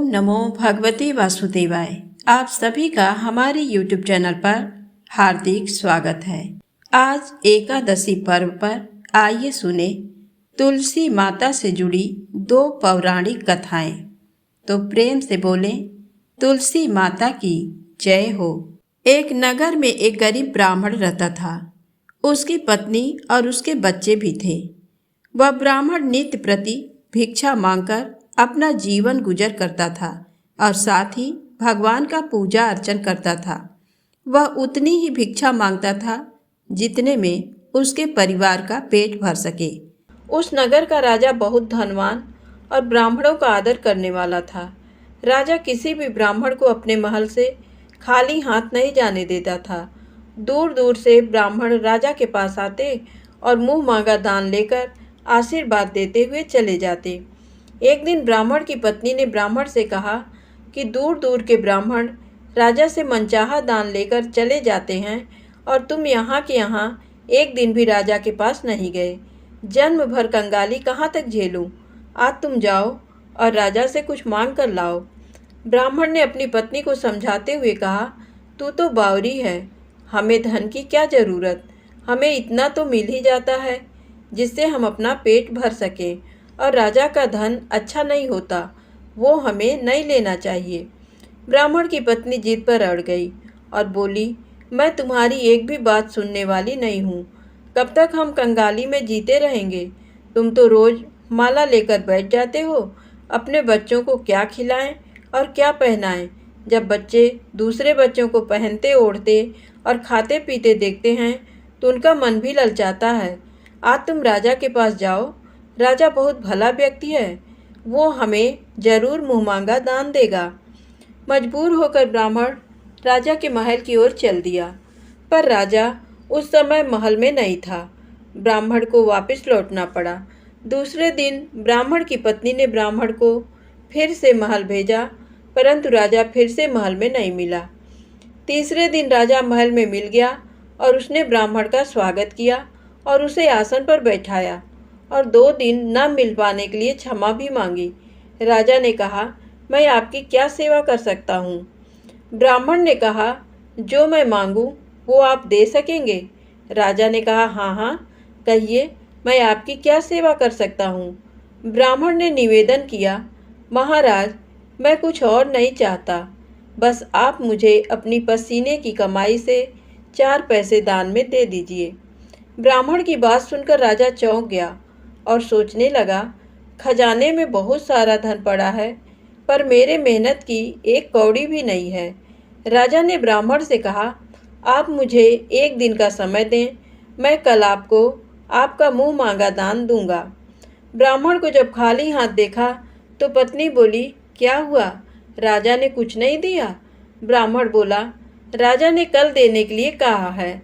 नमो भगवते वासुदेवाय। आप सभी का हमारे YouTube चैनल पर हार्दिक स्वागत है। आज एकादशी पर्व पर आइए सुने तुलसी माता से जुड़ी दो पौराणिक कथाएं। तो प्रेम से बोलें तुलसी माता की जय हो। एक नगर में एक गरीब ब्राह्मण रहता था। उसकी पत्नी और उसके बच्चे भी थे। वह ब्राह्मण नित्य प्रति भिक्षा मांगकर अपना जीवन गुजर करता था और साथ ही भगवान का पूजा अर्चन करता था। वह उतनी ही भिक्षा मांगता था जितने में उसके परिवार का पेट भर सके। उस नगर का राजा बहुत धनवान और ब्राह्मणों का आदर करने वाला था। राजा किसी भी ब्राह्मण को अपने महल से खाली हाथ नहीं जाने देता था। दूर दूर से ब्राह्मण राजा के पास आते और मुंह मांगा दान लेकर आशीर्वाद देते हुए चले जाते। एक दिन ब्राह्मण की पत्नी ने ब्राह्मण से कहा कि दूर दूर के ब्राह्मण राजा से मनचाहा दान लेकर चले जाते हैं और तुम यहाँ के यहाँ एक दिन भी राजा के पास नहीं गए। जन्म भर कंगाली कहाँ तक झेलूं? आज तुम जाओ और राजा से कुछ मांग कर लाओ। ब्राह्मण ने अपनी पत्नी को समझाते हुए कहा, तू तो बावरी है, हमें धन की क्या ज़रूरत? हमें इतना तो मिल ही जाता है जिससे हम अपना पेट भर सकें, और राजा का धन अच्छा नहीं होता, वो हमें नहीं लेना चाहिए। ब्राह्मण की पत्नी जिद पर अड़ गई और बोली, मैं तुम्हारी एक भी बात सुनने वाली नहीं हूँ। कब तक हम कंगाली में जीते रहेंगे? तुम तो रोज़ माला लेकर बैठ जाते हो। अपने बच्चों को क्या खिलाएं और क्या पहनाएं? जब बच्चे दूसरे बच्चों को पहनते ओढ़ते और खाते पीते देखते हैं तो उनका मन भी ललचाता है। आज तुम राजा के पास जाओ, राजा बहुत भला व्यक्ति है, वो हमें जरूर मुँह मांगा दान देगा। मजबूर होकर ब्राह्मण राजा के महल की ओर चल दिया, पर राजा उस समय महल में नहीं था। ब्राह्मण को वापस लौटना पड़ा। दूसरे दिन ब्राह्मण की पत्नी ने ब्राह्मण को फिर से महल भेजा, परंतु राजा फिर से महल में नहीं मिला। तीसरे दिन राजा महल में मिल गया और उसने ब्राह्मण का स्वागत किया और उसे आसन पर बैठाया और 2 दिन न मिल पाने के लिए क्षमा भी मांगी। राजा ने कहा, मैं आपकी क्या सेवा कर सकता हूँ? ब्राह्मण ने कहा, जो मैं मांगूँ वो आप दे सकेंगे? राजा ने कहा, हाँ हाँ, कहिए, मैं आपकी क्या सेवा कर सकता हूँ? ब्राह्मण ने निवेदन किया, महाराज, मैं कुछ और नहीं चाहता, बस आप मुझे अपनी पसीने की कमाई से 4 पैसे दान में दे दीजिए। ब्राह्मण की बात सुनकर राजा चौंक गया और सोचने लगा, खजाने में बहुत सारा धन पड़ा है, पर मेरे मेहनत की एक कौड़ी भी नहीं है। राजा ने ब्राह्मण से कहा, आप मुझे 1 दिन का समय दें, मैं कल आपको आपका मुंह मांगा दान दूंगा। ब्राह्मण को जब खाली हाथ देखा तो पत्नी बोली, क्या हुआ? राजा ने कुछ नहीं दिया? ब्राह्मण बोला, राजा ने कल देने के लिए कहा है।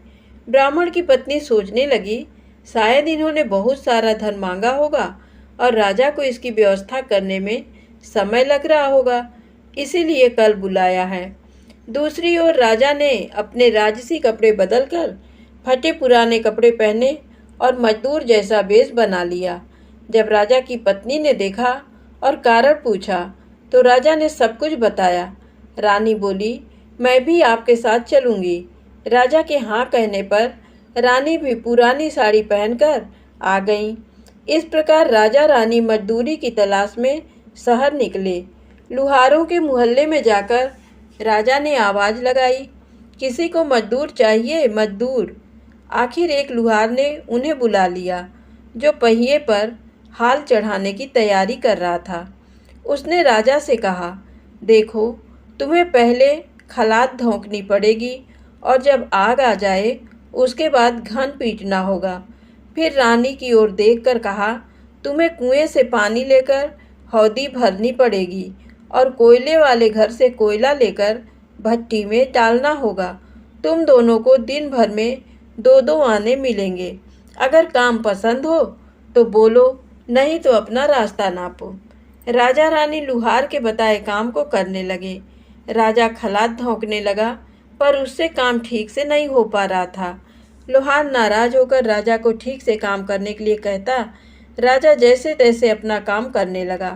ब्राह्मण की पत्नी सोचने लगी, शायद इन्होंने बहुत सारा धन मांगा होगा और राजा को इसकी व्यवस्था करने में समय लग रहा होगा, इसीलिए कल बुलाया है। दूसरी ओर राजा ने अपने राजसी कपड़े बदलकर फटे पुराने कपड़े पहने और मजदूर जैसा वेश बना लिया। जब राजा की पत्नी ने देखा और कारण पूछा तो राजा ने सब कुछ बताया। रानी बोली, मैं भी आपके साथ चलूँगी। राजा के हाँ कहने पर रानी भी पुरानी साड़ी पहनकर आ गईं। इस प्रकार राजा रानी मजदूरी की तलाश में शहर निकले। लुहारों के मोहल्ले में जाकर राजा ने आवाज़ लगाई, किसी को मजदूर चाहिए, मजदूर। आखिर एक लुहार ने उन्हें बुला लिया, जो पहिए पर हाल चढ़ाने की तैयारी कर रहा था। उसने राजा से कहा, देखो, तुम्हें पहले खलात धोंकनी पड़ेगी और जब आग आ जाए उसके बाद घन पीटना होगा। फिर रानी की ओर देखकर कहा, तुम्हें कुएं से पानी लेकर हौदी भरनी पड़ेगी और कोयले वाले घर से कोयला लेकर भट्टी में डालना होगा। तुम दोनों को दिन भर में 2-2 आने मिलेंगे। अगर काम पसंद हो तो बोलो, नहीं तो अपना रास्ता नापो। राजा रानी लुहार के बताए काम को करने लगे। राजा खलात धोंकने लगा, पर उससे काम ठीक से नहीं हो पा रहा था। लोहार नाराज होकर राजा को ठीक से काम करने के लिए कहता। राजा जैसे तैसे अपना काम करने लगा।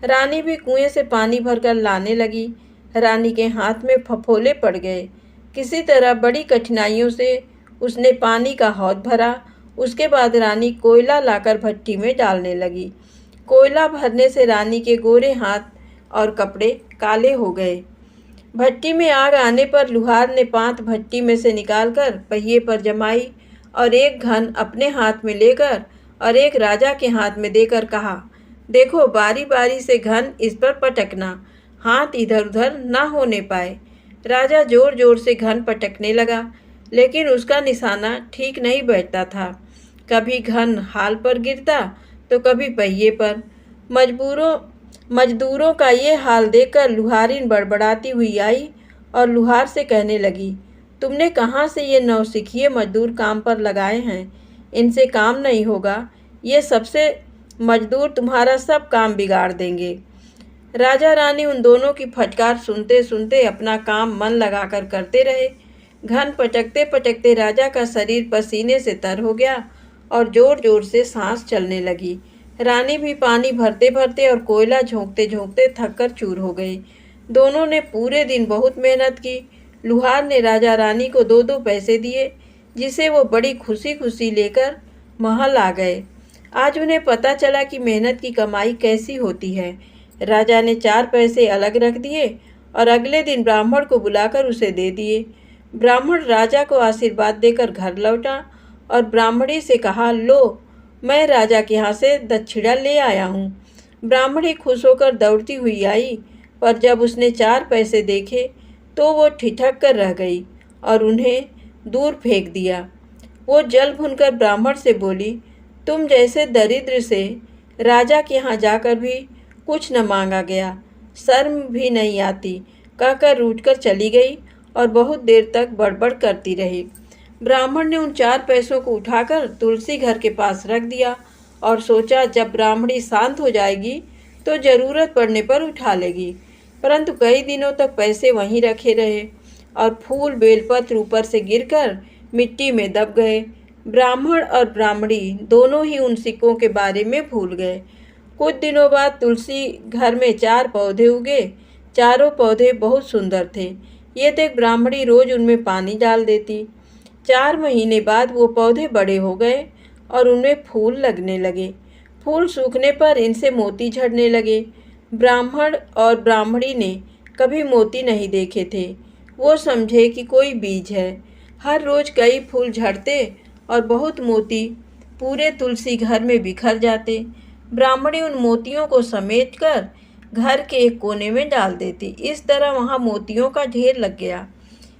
रानी भी कुएं से पानी भरकर लाने लगी। रानी के हाथ में फफोले पड़ गए। किसी तरह बड़ी कठिनाइयों से उसने पानी का हौद भरा। उसके बाद रानी कोयला लाकर भट्टी में डालने लगी। कोयला भरने से रानी के गोरे हाथ और कपड़े काले हो गए। भट्टी में आग आने पर लुहार ने पांत भट्टी में से निकालकर पहिए पर जमाई और एक घन अपने हाथ में लेकर और एक राजा के हाथ में देकर कहा, देखो बारी बारी से घन इस पर पटकना, हाथ इधर उधर ना होने पाए। राजा जोर जोर से घन पटकने लगा, लेकिन उसका निशाना ठीक नहीं बैठता था। कभी घन हाल पर गिरता तो कभी पहिए पर। मजदूरों का ये हाल देखकर लुहारिन बड़बड़ाती हुई आई और लुहार से कहने लगी, तुमने कहाँ से ये नौसिखिए मजदूर काम पर लगाए हैं? इनसे काम नहीं होगा। ये सबसे मजदूर तुम्हारा सब काम बिगाड़ देंगे। राजा रानी उन दोनों की फटकार सुनते सुनते अपना काम मन लगाकर करते रहे। घन पटकते पटकते राजा का शरीर पसीने से तर हो गया और जोर जोर से सांस चलने लगी। रानी भी पानी भरते भरते और कोयला झोंकते झोंकते थककर चूर हो गई। दोनों ने पूरे दिन बहुत मेहनत की। लुहार ने राजा रानी को 2-2 पैसे दिए, जिसे वो बड़ी खुशी खुशी लेकर महल आ गए। आज उन्हें पता चला कि मेहनत की कमाई कैसी होती है। राजा ने 4 पैसे अलग रख दिए और अगले दिन ब्राह्मण को बुलाकर उसे दे दिए। ब्राह्मण राजा को आशीर्वाद देकर घर लौटा और ब्राह्मणी से कहा, लो मैं राजा के यहाँ से दक्षिणा ले आया हूँ। ब्राह्मणी खुश होकर दौड़ती हुई आई, पर जब उसने 4 पैसे देखे तो वो ठिठक कर रह गई और उन्हें दूर फेंक दिया। वो जल भुनकर ब्राह्मण से बोली, तुम जैसे दरिद्र से राजा के यहाँ जाकर भी कुछ न मांगा गया, शर्म भी नहीं आती, कहकर रूठकर चली गई और बहुत देर तक बड़बड़ करती रही। ब्राह्मण ने उन 4 पैसों को उठाकर तुलसी घर के पास रख दिया और सोचा जब ब्राह्मणी शांत हो जाएगी तो ज़रूरत पड़ने पर उठा लेगी। परंतु कई दिनों तक पैसे वहीं रखे रहे और फूल बेलपत्र ऊपर से गिरकर मिट्टी में दब गए। ब्राह्मण और ब्राह्मणी दोनों ही उन सिक्कों के बारे में भूल गए। कुछ दिनों बाद तुलसी घर में 4 पौधे उगे। चारों पौधे बहुत सुंदर थे। ये देख ब्राह्मणी रोज उनमें पानी डाल देती। 4 महीने बाद वो पौधे बड़े हो गए और उनमें फूल लगने लगे। फूल सूखने पर इनसे मोती झड़ने लगे। ब्राह्मण और ब्राह्मणी ने कभी मोती नहीं देखे थे। वो समझे कि कोई बीज है। हर रोज कई फूल झड़ते और बहुत मोती पूरे तुलसी घर में बिखर जाते। ब्राह्मणी उन मोतियों को समेटकर घर के एक कोने में डाल देती। इस तरह वहाँ मोतियों का ढेर लग गया।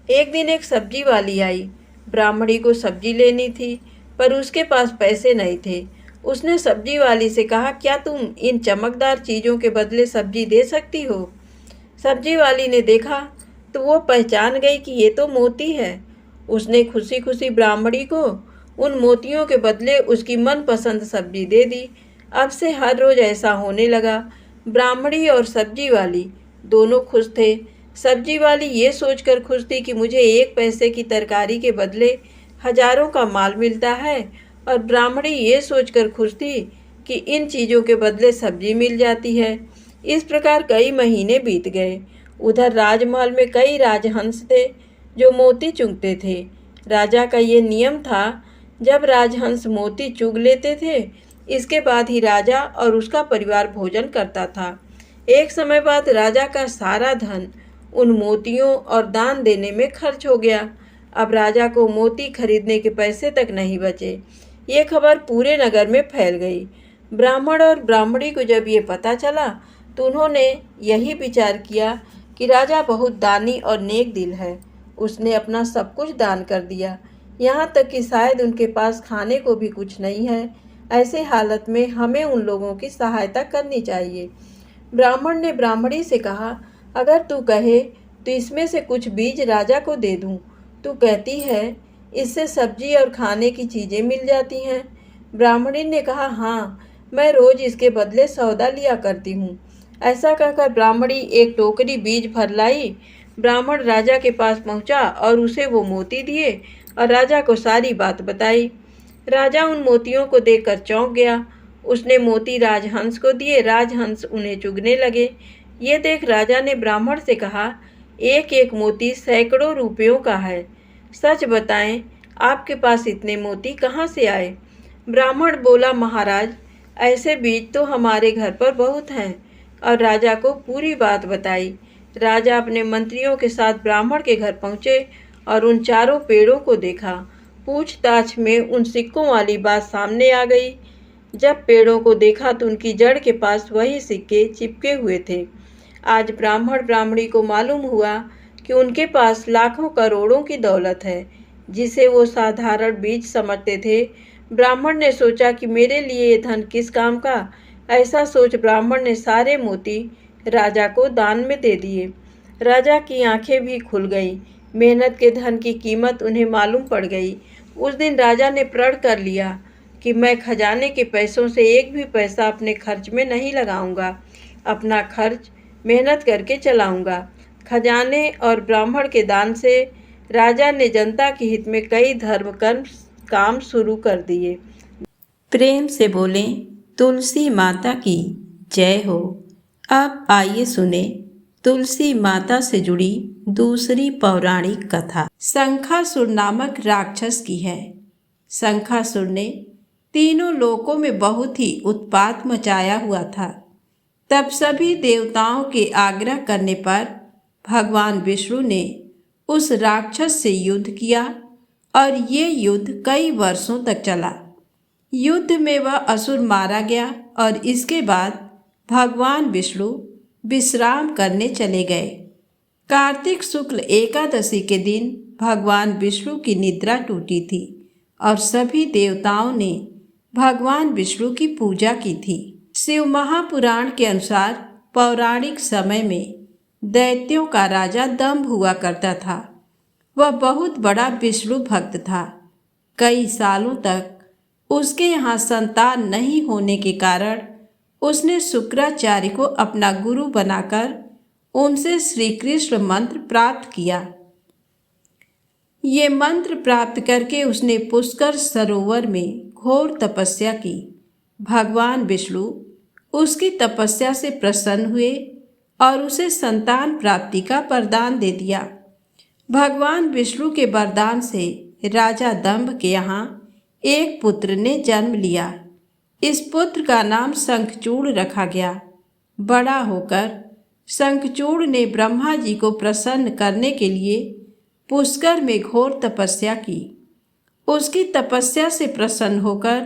एक दिन एक सब्जी वाली आई। ब्राह्मणी को सब्जी लेनी थी, पर उसके पास पैसे नहीं थे। उसने सब्जी वाली से कहा, क्या तुम इन चमकदार चीज़ों के बदले सब्जी दे सकती हो? सब्जी वाली ने देखा तो वो पहचान गई कि ये तो मोती है। उसने खुशी खुशी ब्राह्मणी को उन मोतियों के बदले उसकी मनपसंद सब्जी दे दी। अब से हर रोज़ ऐसा होने लगा। ब्राह्मणी और सब्जी वाली दोनों खुश थे। सब्जी वाली ये सोचकर खुश थी कि मुझे 1 पैसे की तरकारी के बदले हजारों का माल मिलता है, और ब्राह्मणी ये सोचकर खुश थी कि इन चीज़ों के बदले सब्जी मिल जाती है। इस प्रकार कई महीने बीत गए। उधर राजमहल में कई राजहंस थे जो मोती चुगते थे। राजा का ये नियम था, जब राजहंस मोती चुग लेते थे इसके बाद ही राजा और उसका परिवार भोजन करता था। एक समय बाद राजा का सारा धन उन मोतियों और दान देने में खर्च हो गया। अब राजा को मोती खरीदने के पैसे तक नहीं बचे। ये खबर पूरे नगर में फैल गई। ब्राह्मण और ब्राह्मणी को जब ये पता चला तो उन्होंने यही विचार किया कि राजा बहुत दानी और नेक दिल है। उसने अपना सब कुछ दान कर दिया, यहाँ तक कि शायद उनके पास खाने को भी कुछ नहीं है। ऐसे हालत में हमें उन लोगों की सहायता करनी चाहिए। ब्राह्मण ने ब्राह्मणी से कहा, अगर तू कहे तो इसमें से कुछ बीज राजा को दे दूं। तू कहती है इससे सब्जी और खाने की चीज़ें मिल जाती हैं। ब्राह्मणी ने कहा, हाँ, मैं रोज़ इसके बदले सौदा लिया करती हूँ। ऐसा कहकर ब्राह्मणी एक टोकरी बीज भर लाई। ब्राह्मण राजा के पास पहुँचा और उसे वो मोती दिए और राजा को सारी बात बताई। राजा उन मोतियों को देखकर चौंक गया। उसने मोती राजहंस को दिए। राजहंस उन्हें चुगने लगे। ये देख राजा ने ब्राह्मण से कहा, एक एक मोती सैकड़ों रुपयों का है। सच बताएं, आपके पास इतने मोती कहाँ से आए? ब्राह्मण बोला, महाराज, ऐसे बीज तो हमारे घर पर बहुत हैं। और राजा को पूरी बात बताई। राजा अपने मंत्रियों के साथ ब्राह्मण के घर पहुंचे और उन चारों पेड़ों को देखा। पूछताछ में उन सिक्कों वाली बात सामने आ गई। जब पेड़ों को देखा तो उनकी जड़ के पास वही सिक्के चिपके हुए थे। आज ब्राह्मण ब्राह्मणी को मालूम हुआ कि उनके पास लाखों करोड़ों की दौलत है, जिसे वो साधारण बीज समझते थे। ब्राह्मण ने सोचा कि मेरे लिए ये धन किस काम का। ऐसा सोच ब्राह्मण ने सारे मोती राजा को दान में दे दिए। राजा की आंखें भी खुल गईं। मेहनत के धन की कीमत उन्हें मालूम पड़ गई। उस दिन राजा ने प्रण कर लिया कि मैं खजाने के पैसों से एक भी पैसा अपने खर्च में नहीं लगाऊंगा। अपना खर्च मेहनत करके चलाऊंगा। खजाने और ब्राह्मण के दान से राजा ने जनता के हित में कई धर्म कर्म काम शुरू कर दिए। प्रेम से बोलें, तुलसी माता की जय हो। अब आइए सुने तुलसी माता से जुड़ी दूसरी पौराणिक कथा। शंखासुर नामक राक्षस की है। शंखासुर ने तीनों लोकों में बहुत ही उत्पात मचाया हुआ था। तब सभी देवताओं के आग्रह करने पर भगवान विष्णु ने उस राक्षस से युद्ध किया और ये युद्ध कई वर्षों तक चला। युद्ध में वह असुर मारा गया और इसके बाद भगवान विष्णु विश्राम करने चले गए। कार्तिक शुक्ल एकादशी के दिन भगवान विष्णु की निद्रा टूटी थी और सभी देवताओं ने भगवान विष्णु की पूजा की थी। शिव महापुराण के अनुसार पौराणिक समय में दैत्यों का राजा दंभ हुआ करता था। वह बहुत बड़ा विष्णु भक्त था। कई सालों तक उसके यहाँ संतान नहीं होने के कारण उसने शुक्राचार्य को अपना गुरु बनाकर उनसे श्री कृष्ण मंत्र प्राप्त किया। ये मंत्र प्राप्त करके उसने पुष्कर सरोवर में घोर तपस्या की। भगवान विष्णु उसकी तपस्या से प्रसन्न हुए और उसे संतान प्राप्ति का वरदान दे दिया। भगवान विष्णु के वरदान से राजा दंभ के यहाँ एक पुत्र ने जन्म लिया। इस पुत्र का नाम शंखचूड़ रखा गया। बड़ा होकर शंखचूड़ ने ब्रह्मा जी को प्रसन्न करने के लिए पुष्कर में घोर तपस्या की। उसकी तपस्या से प्रसन्न होकर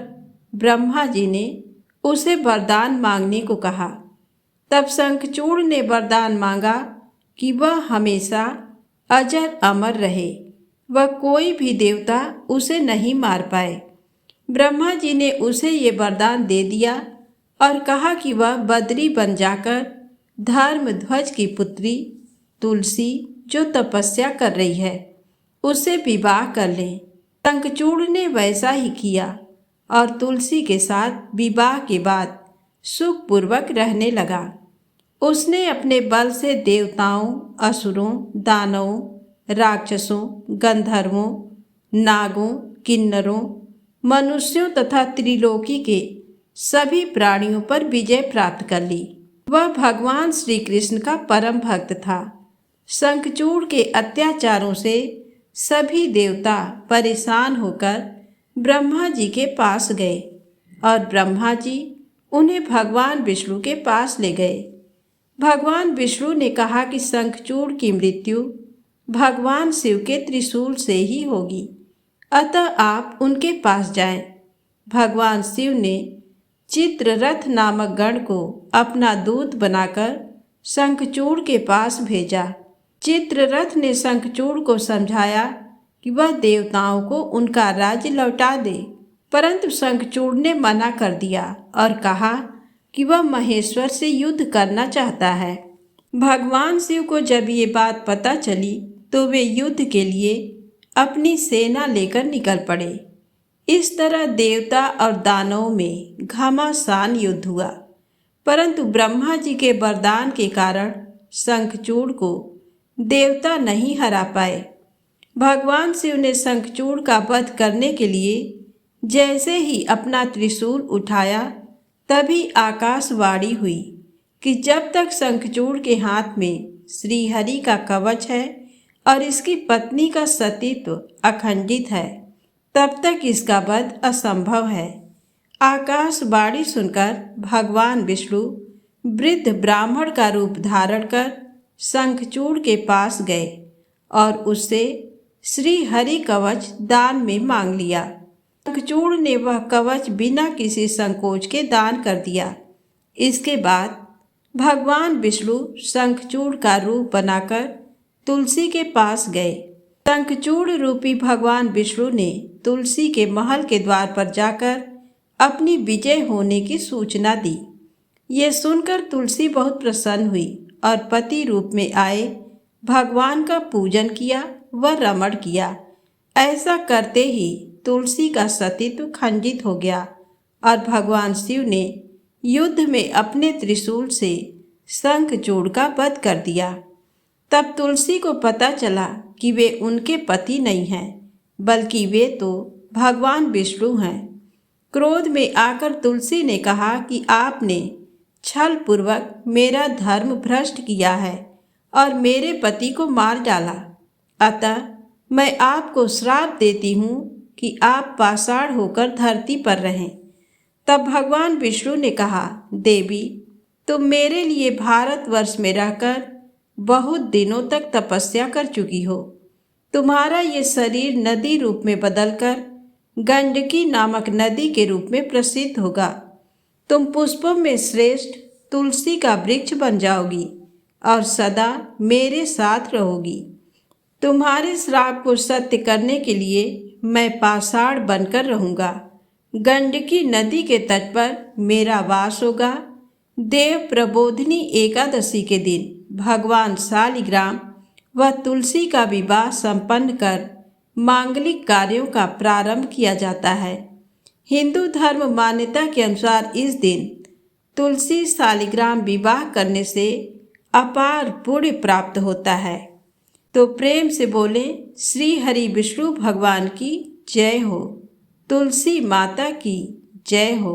ब्रह्मा जी ने उसे वरदान मांगने को कहा। तब शंखचूड़ ने वरदान मांगा कि वह हमेशा अजर अमर रहे, वह कोई भी देवता उसे नहीं मार पाए। ब्रह्मा जी ने उसे ये वरदान दे दिया और कहा कि वह बद्री बन जाकर धर्मध्वज की पुत्री तुलसी, जो तपस्या कर रही है, उससे विवाह कर ले। शंखचूड़ ने वैसा ही किया और तुलसी के साथ विवाह के बाद सुखपूर्वक रहने लगा। उसने अपने बल से देवताओं, असुरों, दानवों, राक्षसों, गंधर्वों, नागों, किन्नरों, मनुष्यों तथा त्रिलोकी के सभी प्राणियों पर विजय प्राप्त कर ली। वह भगवान श्री कृष्ण का परम भक्त था। शंखचूड़ के अत्याचारों से सभी देवता परेशान होकर ब्रह्मा जी के पास गए और ब्रह्मा जी उन्हें भगवान विष्णु के पास ले गए। भगवान विष्णु ने कहा कि शंखचूड़ की मृत्यु भगवान शिव के त्रिशूल से ही होगी, अतः आप उनके पास जाएं। भगवान शिव ने चित्ररथ नामक गण को अपना दूत बनाकर शंखचूड़ के पास भेजा। चित्ररथ ने शंखचूड़ को समझाया कि वह देवताओं को उनका राज्य लौटा दे, परंतु शंखचूड़ ने मना कर दिया और कहा कि वह महेश्वर से युद्ध करना चाहता है। भगवान शिव को जब ये बात पता चली तो वे युद्ध के लिए अपनी सेना लेकर निकल पड़े। इस तरह देवता और दानवों में घमासान युद्ध हुआ, परंतु ब्रह्मा जी के वरदान के कारण शंखचूड़ को देवता नहीं हरा पाए। भगवान शिव ने शंखचूड़ का वध करने के लिए जैसे ही अपना त्रिशूल उठाया, तभी आकाशवाणी हुई कि जब तक शंखचूड़ के हाथ में श्री हरि का कवच है और इसकी पत्नी का सतीत्व अखंडित है, तब तक इसका वध असंभव है। आकाशवाणी सुनकर भगवान विष्णु वृद्ध ब्राह्मण का रूप धारण कर शंखचूड़ के पास गए और उससे श्री हरि कवच दान में मांग लिया। शंखचूड़ ने वह कवच बिना किसी संकोच के दान कर दिया। इसके बाद भगवान विष्णु शंखचूड़ का रूप बनाकर तुलसी के पास गए। शंखचूड़ रूपी भगवान विष्णु ने तुलसी के महल के द्वार पर जाकर अपनी विजय होने की सूचना दी। ये सुनकर तुलसी बहुत प्रसन्न हुई और पति रूप में आए भगवान का पूजन किया व रमण किया। ऐसा करते ही तुलसी का सतीत्व खंडित हो गया और भगवान शिव ने युद्ध में अपने त्रिशूल से शंखचूड़ का वध कर दिया। तब तुलसी को पता चला कि वे उनके पति नहीं हैं, बल्कि वे तो भगवान विष्णु हैं। क्रोध में आकर तुलसी ने कहा कि आपने छल पूर्वक मेरा धर्म भ्रष्ट किया है और मेरे पति को मार डाला। अतः मैं आपको श्राप देती हूँ कि आप पाषाण होकर धरती पर रहें। तब भगवान विष्णु ने कहा, देवी, तुम मेरे लिए भारतवर्ष में रहकर बहुत दिनों तक तपस्या कर चुकी हो। तुम्हारा ये शरीर नदी रूप में बदलकर गंडकी नामक नदी के रूप में प्रसिद्ध होगा। तुम पुष्पों में श्रेष्ठ तुलसी का वृक्ष बन जाओगी और सदा मेरे साथ रहोगी। तुम्हारे श्राप को सत्य करने के लिए मैं पाषाण बनकर रहूँगा। गंडकी नदी के तट पर मेरा वास होगा। देव प्रबोधिनी एकादशी के दिन भगवान शालिग्राम व तुलसी का विवाह संपन्न कर मांगलिक कार्यों का प्रारंभ किया जाता है। हिंदू धर्म मान्यता के अनुसार इस दिन तुलसी शालिग्राम विवाह करने से अपार पुण्य प्राप्त होता है। तो प्रेम से बोले श्री हरि विष्णु भगवान की जय हो, तुलसी माता की जय हो।